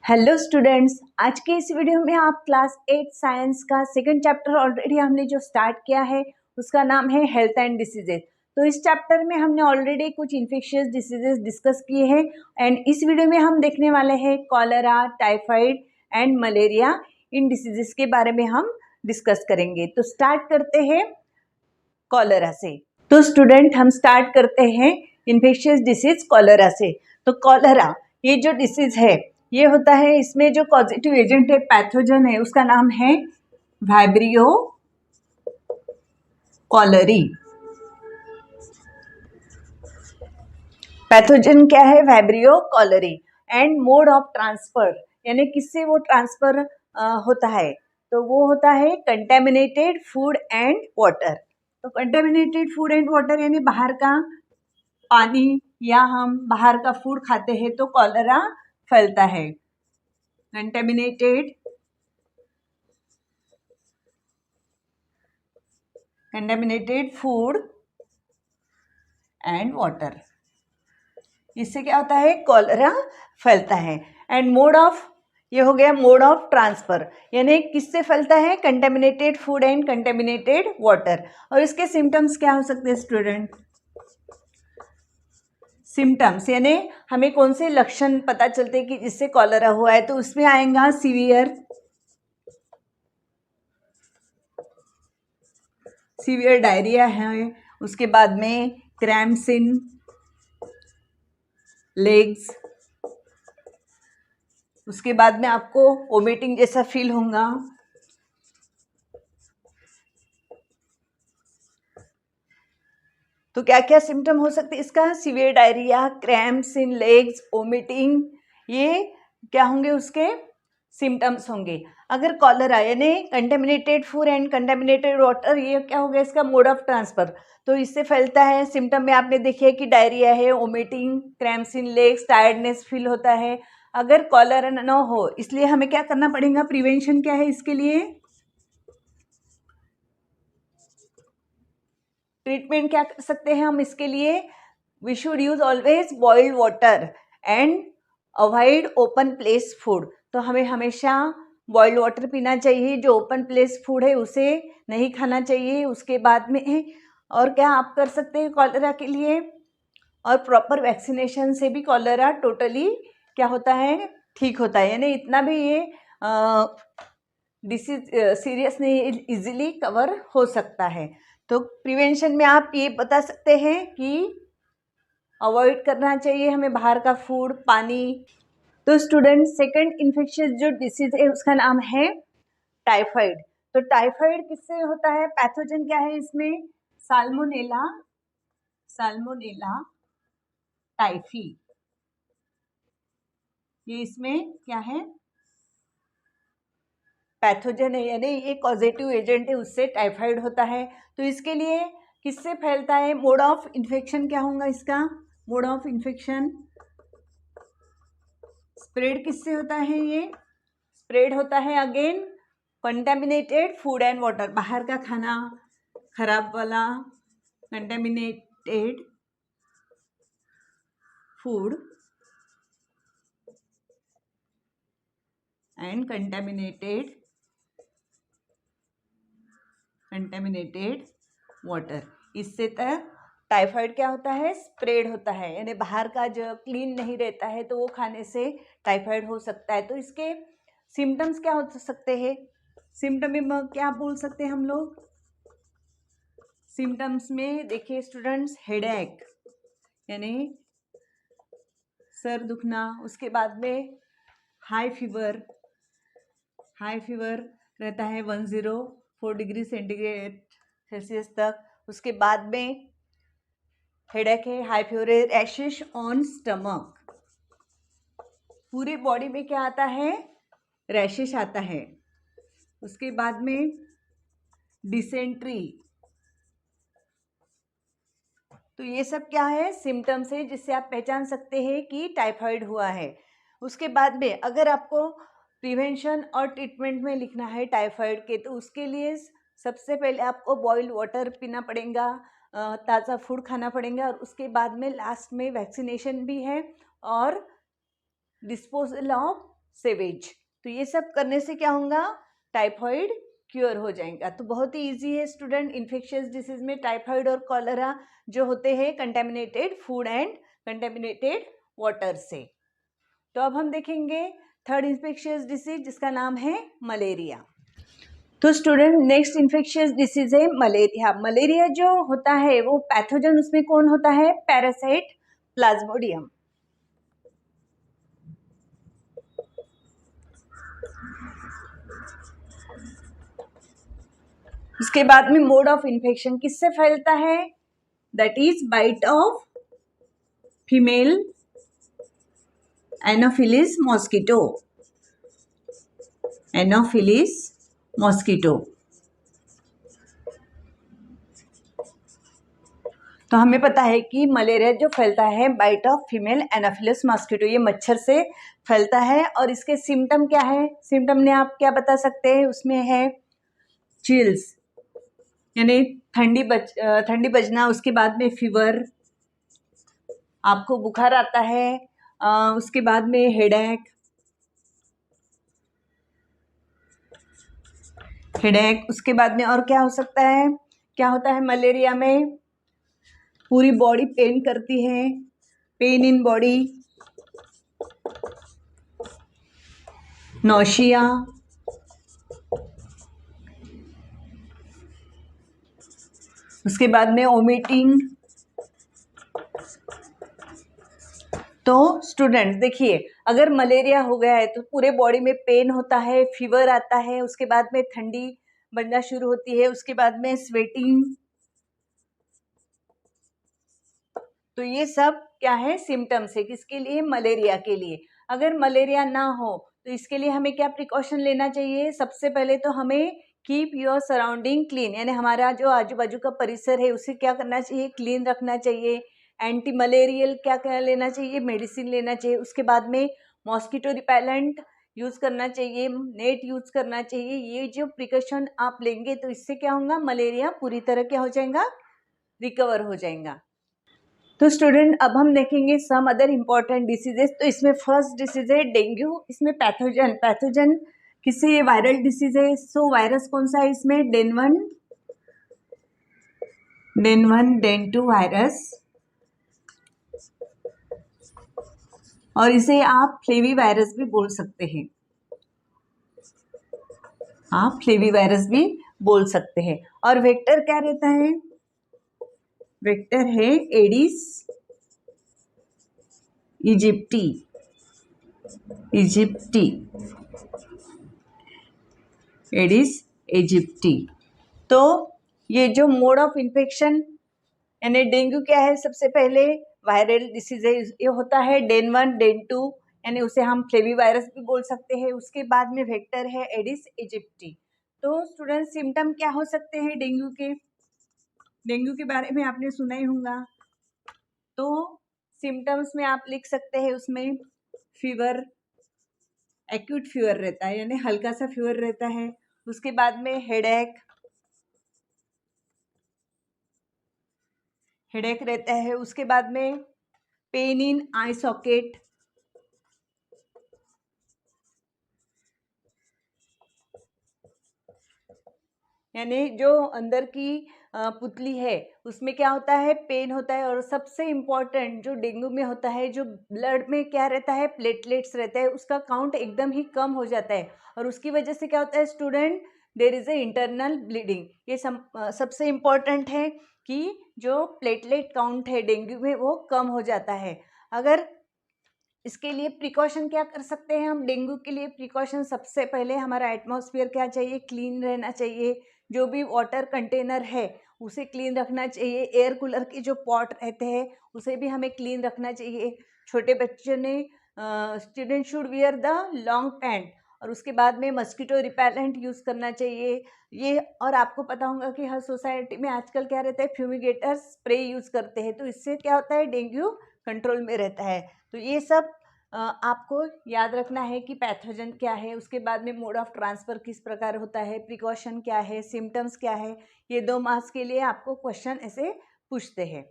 Hello students, आज के इस वीडियो में आप क्लास 8 साइंस का सेकंड चैप्टर ऑलरेडी हमने जो स्टार्ट किया है उसका नाम है हेल्थ एंड डिसीजेज। तो इस चैप्टर में हमने ऑलरेडी कुछ इन्फेक्शियस डिसीजेज डिस्कस किए हैं एंड इस वीडियो में हम देखने वाले हैं cholera, typhoid and malaria. In diseases के बारे में हम डिस्कस करेंगे। तो स्टार्ट करते हैं कॉलेरा से। तो स्टूडेंट, हम स्टार्ट करते हैं इन्फेक्शियस डिसीज कॉलेरा से। तो कॉलेरा ये जो डिसीज है ये होता है, इसमें जो पॉजिटिव एजेंट है, पैथोजन है, उसका नाम है वाइब्रियो कॉलरी। पैथोजन क्या है? Vibrio cholerae. And mode of transfer, यानी किससे वो ट्रांसफर होता है? तो वो होता है कंटेमिनेटेड फूड एंड वाटर। तो कंटेमिनेटेड फूड एंड वाटर यानी बाहर का पानी या हम बाहर का फूड खाते हैं तो कॉलेरा फैलता है। कंटेमिनेटेड फूड एंड वाटर, इससे क्या होता है? कॉलेरा फैलता है। एंड मोड ऑफ, ये हो गया मोड ऑफ ट्रांसफर, यानी किससे फैलता है? Contaminated food and contaminated water. और इसके सिम्टम्स क्या हो सकते हैं स्टूडेंट? सिम्टम्स यानी हमें कौन से लक्षण पता चलते हैं कि जिससे कॉलेरा हुआ है? तो उसमें आएगा सीवियर डायरिया है, उसके बाद में क्रैम्प्स इन लेग्स, उसके बाद में आपको वोमिटिंग जैसा फील होगा। तो क्या क्या सिम्टम हो सकते हैं इसका? सीवियर डायरिया, क्रैम्प्स इन लेग्स, वोमिटिंग, ये क्या होंगे? उसके सिम्टम्स होंगे। अगर कॉलेरा यानी contaminated food and contaminated water, ये क्या हो गया? इसका मोड ऑफ ट्रांसफर। तो इससे फैलता है। सिम्टम में आपने देखे कि डायरिया है, वोमिटिंग, क्रैम्प्स इन लेग्स, टायर्डनेस फील होता है। अगर कॉलेरा न हो, इसलिए हमें क्या करना पड़ेगा? प्रिवेंशन क्या है इसके लिए? ट्रीटमेंट क्या कर सकते हैं हम इसके लिए? We should use always boiled water and avoid open place food. तो हमें हमेशा बॉइल्ड वाटर पीना चाहिए। जो ओपन प्लेस फूड है उसे नहीं खाना चाहिए। उसके बाद में और क्या आप कर सकते हैं कॉलेरा के लिए? और प्रॉपर वैक्सीनेशन से भी कॉलेरा टोटली क्या होता है? ठीक होता है। यानी इतना भी ये डिसीज सीरियस नहीं, इजीली कवर हो सकता है। तो प्रिवेंशन में आप ये बता सकते हैं कि अवॉइड करना चाहिए हमें बाहर का फूड, पानी। तो स्टूडेंट, सेकंड इन्फेक्शियस जो डिसीज है उसका नाम है टाइफाइड। तो टाइफाइड किससे होता है? पैथोजन क्या है इसमें? साल्मोनेला टाइफी, ये इसमें क्या है? पैथोजन है, यानी ये कॉजेटिव एजेंट है, उससे टाइफाइड होता है। तो इसके लिए किससे फैलता है? मोड ऑफ इन्फेक्शन क्या होगा इसका? मोड ऑफ इन्फेक्शन स्प्रेड किससे होता है? ये स्प्रेड होता है again contaminated food and water, बाहर का खाना, खराब वाला contaminated food and contaminated water, इससे तक टाइफाइड क्या होता है? स्प्रेड होता है। यानी बाहर का जो क्लीन नहीं रहता है तो वो खाने से टाइफाइड हो सकता है। तो इसके सिम्टम्स क्या हो सकते हैं? सिम्टम में क्या बोल सकते हैं हम लोग? सिम्टम्स में देखिए स्टूडेंट्स, हेडेक यानी सर दुखना, उसके बाद में हाई फीवर रहता है 104 डिग्री सेंटीग्रेड सेल्सियस तक। उसके बाद में हेडेक है, high fever, rashes on stomach, पूरे बॉडी में क्या आता है? रैशेस आता है। उसके बाद में डिसेंट्री। तो ये सब क्या है? सिम्टम्स है जिससे आप पहचान सकते हैं कि टाइफाइड हुआ है। उसके बाद में अगर आपको प्रिवेंशन और ट्रीटमेंट में लिखना है टाइफाइड के, तो उसके लिए सबसे पहले आपको बॉइल्ड वाटर पीना पड़ेगा, ताज़ा फूड खाना पड़ेगा, और उसके बाद में लास्ट में वैक्सीनेशन भी है और डिस्पोजल ऑफ सेवेज। तो ये सब करने से क्या होगा, टाइफाइड क्योर हो जाएगा। तो बहुत ही इजी है स्टूडेंट, इन्फेक्शियस डिसीज में टाइफाइड और कॉलरा जो होते हैं contaminated food and contaminated water से। तो अब हम देखेंगे थर्ड इन्फेक्शियस डिसीज जिसका नाम है मलेरिया। तो स्टूडेंट नेक्स्ट इन्फेक्शियस डिसीज है मलेरिया। मलेरिया जो होता है वो पैथोजन उसमें कौन होता है, पैरासाइट प्लाज्मोडियम। उसके बाद में मोड ऑफ इन्फेक्शन किससे फैलता है, that is bite of female anopheles mosquito. Anopheles mosquito. तो हमें पता है कि मलेरिया जो फैलता है bite of female anopheles mosquito, ये मच्छर से फैलता है। और इसके सिम्टम क्या है, सिम्टम ने आप क्या बता सकते हैं, उसमें है चिल्स यानी ठंडी बजना, उसके बाद में फीवर, आपको बुखार आता है, उसके बाद में हेडेक, उसके बाद में और क्या हो सकता है, क्या होता है मलेरिया में, पूरी बॉडी पेन करती है, पेन इन बॉडी, नौशिया, उसके बाद में वोमिटिंग। तो स्टूडेंट्स देखिए, अगर मलेरिया हो गया है तो पूरे बॉडी में पेन होता है, फीवर आता है, उसके बाद में ठंडी बनना शुरू होती है, उसके बाद में स्वेटिंग। तो ये सब क्या है, सिम्टम्स है किसके लिए, मलेरिया के लिए। अगर मलेरिया ना हो तो इसके लिए हमें क्या प्रिकॉशन लेना चाहिए, सबसे पहले तो हमें कीप योर सराउंडिंग क्लीन, यानी हमारा जो आजू बाजू का परिसर है उसे क्या करना चाहिए, क्लीन रखना चाहिए। एंटी मलेरियल क्या क्या लेना चाहिए, मेडिसिन लेना चाहिए। उसके बाद में मॉस्किटो रिपेलेंट यूज़ करना चाहिए, नेट यूज़ करना चाहिए। ये जो प्रिकॉशन आप लेंगे तो इससे क्या होगा, मलेरिया पूरी तरह क्या हो जाएगा, रिकवर हो जाएगा। तो स्टूडेंट अब हम देखेंगे सम अदर इम्पॉर्टेंट डिसीजेस। तो इसमें फर्स्ट डिसीज है डेंगू। इसमें पैथोजन किससे, ये वायरल डिसीज है। सो वायरस कौन सा है इसमें, डेन 2 वायरस, और इसे आप फ्लेवी वायरस भी बोल सकते हैं, आप फ्लेवी वायरस भी बोल सकते हैं। और वेक्टर क्या रहता है, वेक्टर है एडिस इजिप्टी, एडिस इजिप्टी। तो ये जो मोड ऑफ इन्फेक्शन यानी डेंगू क्या है, सबसे पहले वायरल डिसीज है, ये होता है डेन 1 डेन 2, यानी उसे हम फ्लेवी वायरस भी बोल सकते हैं। उसके बाद में वेक्टर है एडिस इजिप्टी। तो स्टूडेंट सिम्टम क्या हो सकते हैं डेंगू के, डेंगू के बारे में आपने सुना ही होगा। तो सिम्टम्स में आप लिख सकते हैं, उसमें फीवर, एक्यूट फीवर रहता है यानी हल्का सा फीवर रहता है। उसके बाद में हेडेक रहता है। उसके बाद में पेन इन आई सॉकेट, यानी जो अंदर की पुतली है उसमें क्या होता है, पेन होता है। और सबसे इम्पॉर्टेंट जो डेंगू में होता है, जो ब्लड में क्या रहता है, प्लेटलेट्स रहता है, उसका काउंट एकदम ही कम हो जाता है। और उसकी वजह से क्या होता है student, there is a internal bleeding. ये सबसे इम्पॉर्टेंट है कि जो प्लेटलेट काउंट है डेंगू में वो कम हो जाता है। अगर इसके लिए प्रिकॉशन क्या कर सकते हैं हम, डेंगू के लिए प्रिकॉशन सबसे पहले हमारा एटमॉस्फेयर क्या चाहिए, क्लीन रहना चाहिए। जो भी वाटर कंटेनर है उसे क्लीन रखना चाहिए। एयर कूलर के जो पॉट रहते हैं उसे भी हमें क्लीन रखना चाहिए। छोटे बच्चों ने student should wear the long pant. और उसके बाद में मस्कीटो रिपेलेंट यूज़ करना चाहिए। ये और आपको पता होगा कि हर सोसाइटी में आजकल क्या रहता है, फ्यूमिगेटर स्प्रे यूज़ करते हैं। तो इससे क्या होता है, डेंगू कंट्रोल में रहता है। तो ये सब आपको याद रखना है कि पैथोजन क्या है, उसके बाद में मोड ऑफ ट्रांसफ़र किस प्रकार होता है, प्रिकॉशन क्या है, सिम्टम्स क्या है। ये 2 मार्क्स के लिए आपको क्वेश्चन ऐसे पूछते हैं।